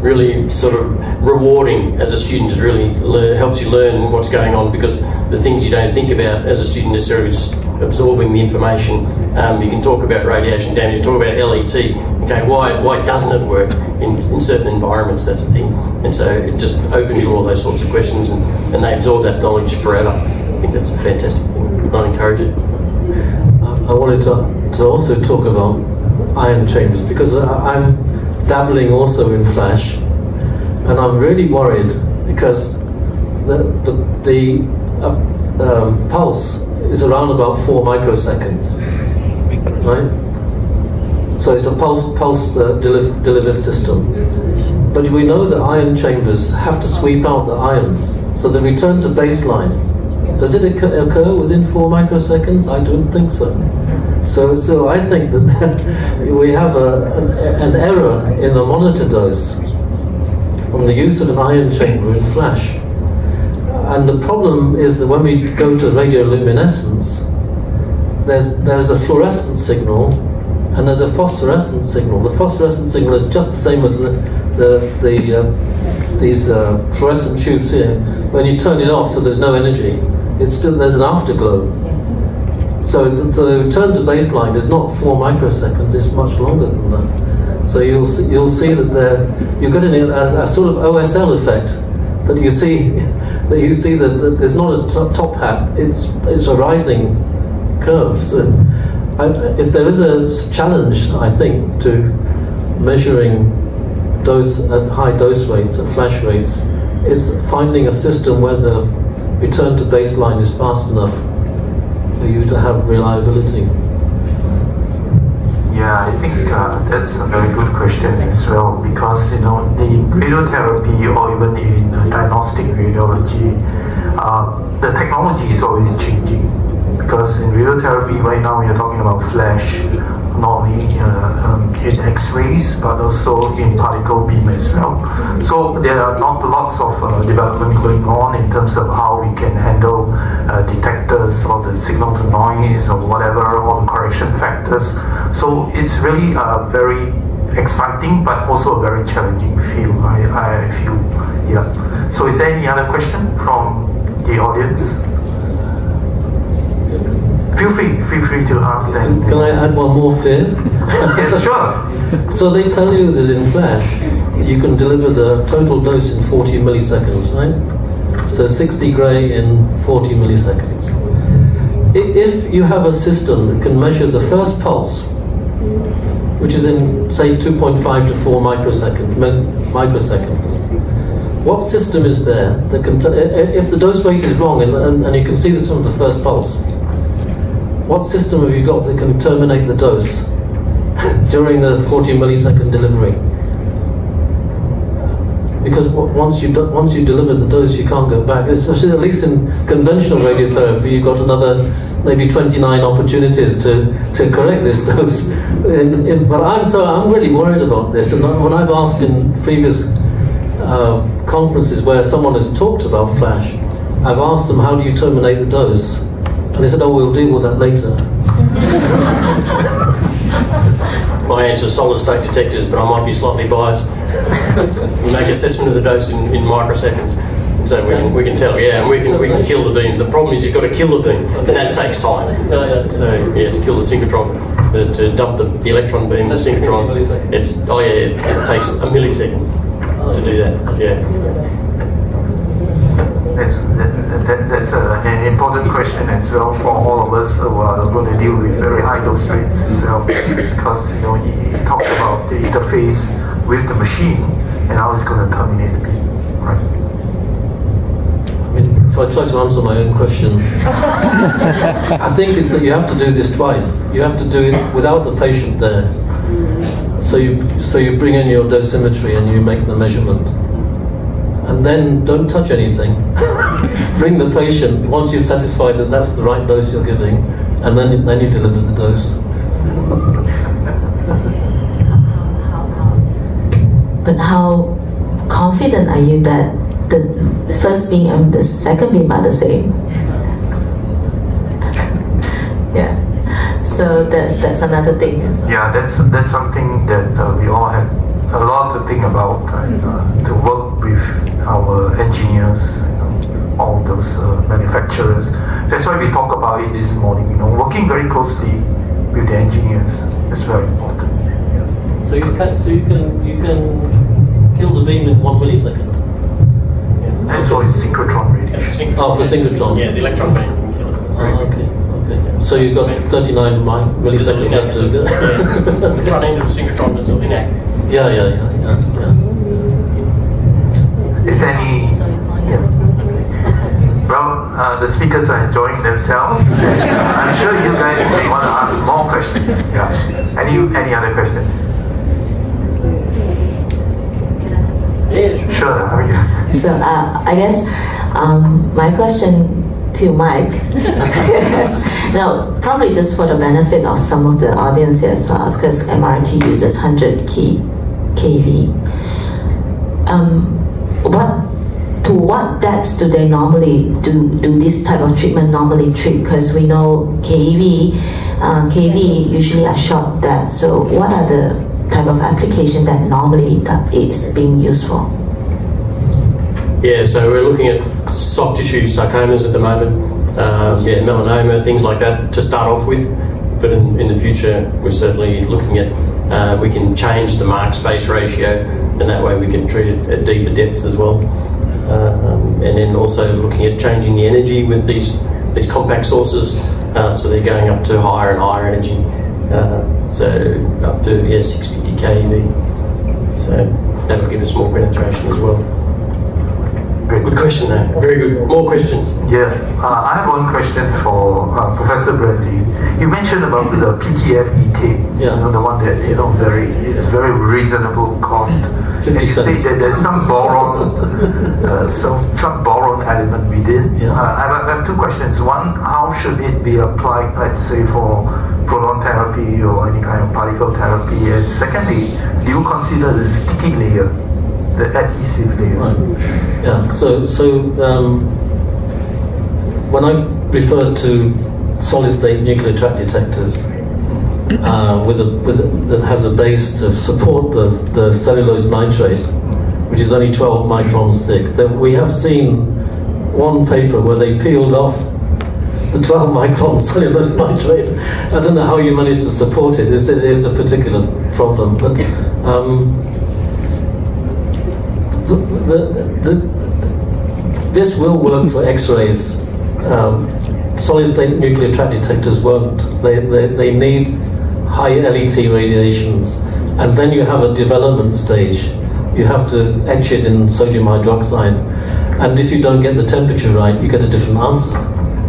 really sort of rewarding as a student. It really helps you learn what's going on, because the things you don't think about as a student necessarily just absorbing the information. You can talk about radiation damage, talk about LET. Okay, why doesn't it work in certain environments? That's the thing. And so it just opens all those sorts of questions, and they absorb that knowledge forever. I think that's a fantastic thing. I'd encourage it. I wanted to also talk about ion chambers, because I'm dabbling also in flash, and I'm really worried because the pulse is around about 4 microseconds, right? So it's a pulse delivered system. But we know that ion chambers have to sweep out the ions, so they return to baseline. Does it occur within 4 microseconds? I don't think so. So I think that we have an error in the monitor dose from the use of an ion chamber in flash. And the problem is that when we go to radioluminescence, there's a fluorescent signal and there's a phosphorescent signal. The phosphorescent signal is just the same as these fluorescent tubes here. When you turn it off, so there's no energy, there's an afterglow. So the return to baseline is not 4 microseconds; it's much longer than that. So you'll see that you're getting a sort of OSL effect, that you see that there's not a top hat; it's a rising curve. So if there is a challenge, I think, to measuring dose at high dose rates, at flash rates, is finding a system where the return to baseline is fast enough for you to have reliability. Yeah, I think that's a very good question as well, because the radiotherapy, or even in diagnostic radiology, the technology is always changing. Because in radiotherapy right now we are talking about flash, not only in X-rays but also in particle beam as well. So there are not lots of development going on in terms of how we can handle detectors or the signal to noise or whatever, or the correction factors. So it's really a very exciting but also a very challenging field, I feel. Yeah. So is there any other question from the audience? Feel free to ask them. Can I add one more fear? Yes, sure. So they tell you that in flash you can deliver the total dose in 40 milliseconds, right? So 60 gray in 40 milliseconds. If you have a system that can measure the first pulse, which is in, say, 2.5 to 4 microseconds, what system is there that can, if the dose rate is wrong and you can see this from the first pulse, what system have you got that can terminate the dose during the 40 millisecond delivery? Because once you deliver the dose, you can't go back. Especially, at least in conventional radiotherapy, you've got another maybe 29 opportunities to correct this dose. But I'm really worried about this. And when I've asked in previous conferences where someone has talked about flash, I've asked them, how do you terminate the dose? And they said, oh, we'll deal with that later. My answer is solid state detectors, but I might be slightly biased. We make assessment of the dose in microseconds, and so we can tell, yeah, and we can kill the beam. The problem is you've got to kill the beam, and that takes time. So yeah, to kill the synchrotron, to dump the electron beam, the synchrotron, it takes a millisecond to do that. Yeah. That's an important question as well for all of us who are going to deal with very high dose rates as well, because he talked about the interface with the machine and how it's going to terminate the beam, right? I mean, if I try to answer my own question, I think it's that you have to do this twice. You have to do it without the patient there. So you bring in your dosimetry and you make the measurement. And then don't touch anything. Bring the patient, once you're satisfied that that's the right dose you're giving, and then you deliver the dose. But how confident are you that the first beam and the second beam are the same? Yeah. So that's another thing as well. Yeah, that's something that we all have a lot to think about, to work with our engineers, all those manufacturers. That's why we talk about it this morning. You know, working very closely with the engineers is very important. So you can kill the beam in 1 millisecond. That's why it's synchrotron radio. Oh, for synchrotron. Yeah, the electron beam can kill it. Okay. So you've got 39 milliseconds left to go. The front end of the synchrotron is inactive. Yeah. Is there any? Well, the speakers are enjoying themselves. I'm sure you guys may want to ask more questions. Yeah. Any other questions? Yeah, sure. So I guess my question to Mike. Now, probably just for the benefit of some of the audience here as well, because MRT uses 100 kV. To what depths do they normally do this type of treatment normally treat? Because we know kV usually are short depth. So what are the type of application that normally that is being used for? Yeah, so we're looking at soft tissue sarcomas at the moment, melanoma, things like that to start off with. But in the future, we're certainly looking at, we can change the mark space ratio, and that way we can treat it at deeper depths as well. And then also looking at changing the energy with these compact sources, so they're going up to higher and higher energy, so up to 650 kV. So that'll give us more penetration as well. Good question though, very good. More questions? Yeah, I have one question for Professor Brandy. You mentioned about the PTFE tape, you know, the one that is very reasonable cost. 50 cents. And you say that there's some boron, some boron element within. Yeah. I have two questions. One, how should it be applied, let's say, for proton therapy or any kind of particle therapy? And secondly, do you consider the sticky layer, the adhesive layer? Right. Yeah. So when I refer to solid-state nuclear track detectors that has a base to support the cellulose nitrate, which is only 12 microns thick, that we have seen one paper where they peeled off the 12 micron cellulose nitrate. I don't know how you managed to support it. It is a particular problem, but this will work for X-rays. Solid-state nuclear track detectors won't. They need high LET radiations, and then you have a development stage. You have to etch it in sodium hydroxide, and if you don't get the temperature right, you get a different answer.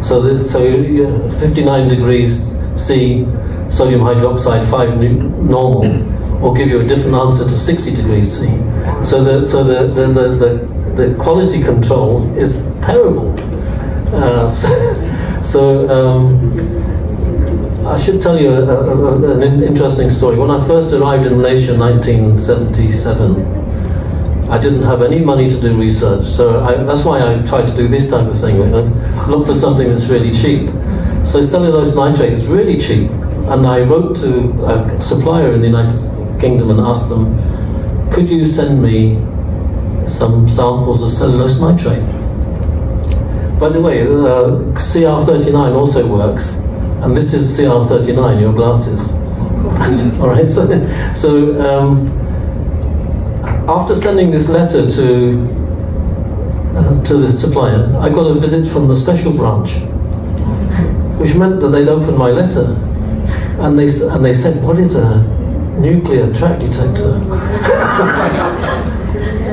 So 59 degrees C sodium hydroxide 5 normal will give you a different answer to 60 degrees C. So the quality control is terrible. I should tell you an interesting story. When I first arrived in Malaysia in 1977, I didn't have any money to do research, so that's why I tried to do this type of thing. Look for something that's really cheap. So cellulose nitrate is really cheap, and I wrote to a supplier in the United Kingdom and asked them, could you send me some samples of cellulose nitrate? By the way, CR39 also works, and this is CR39, your glasses. All right, so after sending this letter to the supplier, I got a visit from the special branch, which meant that they'd opened my letter, and they said, what is a nuclear track detector?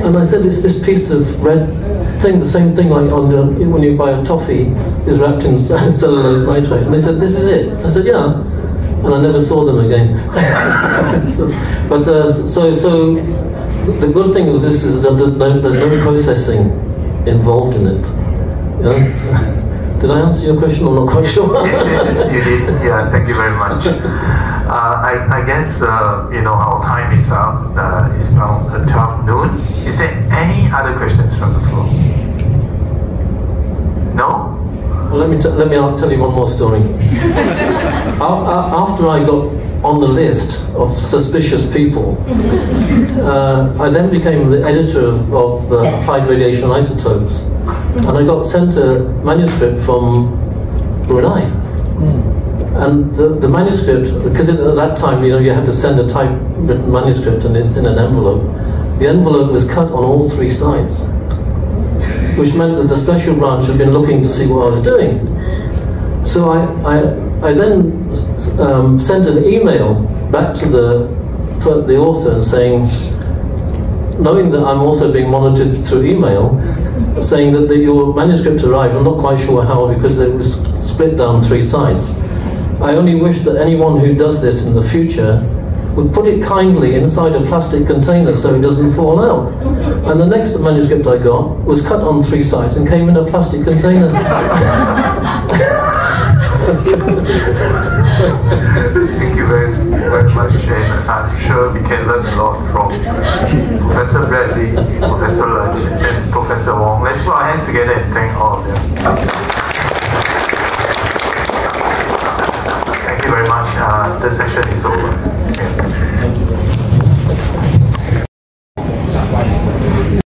And I said, it's this piece of red thing, the same thing like when you buy a toffee, is wrapped in cellulose nitrate. And they said, this is it. I said, yeah. And I never saw them again. So the good thing with this is that there's no processing involved in it. You know, did I answer your question? I'm not quite sure. Yes, you did. Yeah, thank you very much. I guess our time is up. It's now 12 noon. Is there any other questions from the floor? No? Well, let me tell you one more story. After I got on the list of suspicious people, I then became the editor of Applied Radiation Isotopes, and I got sent a manuscript from Brunei. And the manuscript, because at that time, you had to send a typewritten manuscript and it's in an envelope. The envelope was cut on all 3 sides, which meant that the special branch had been looking to see what I was doing. So I then sent an email back to the author and saying, knowing that I'm also being monitored through email, saying that your manuscript arrived, I'm not quite sure how, because it was split down 3 sides. I only wish that anyone who does this in the future would put it kindly inside a plastic container so it doesn't fall out. And the next manuscript I got was cut on 3 sides and came in a plastic container. Thank you very much, and I'm sure we can learn a lot from Professor Bradley, Professor Lunch, and Professor Wong. Let's put our hands together and thank all of them. Thank you very much. This session is over.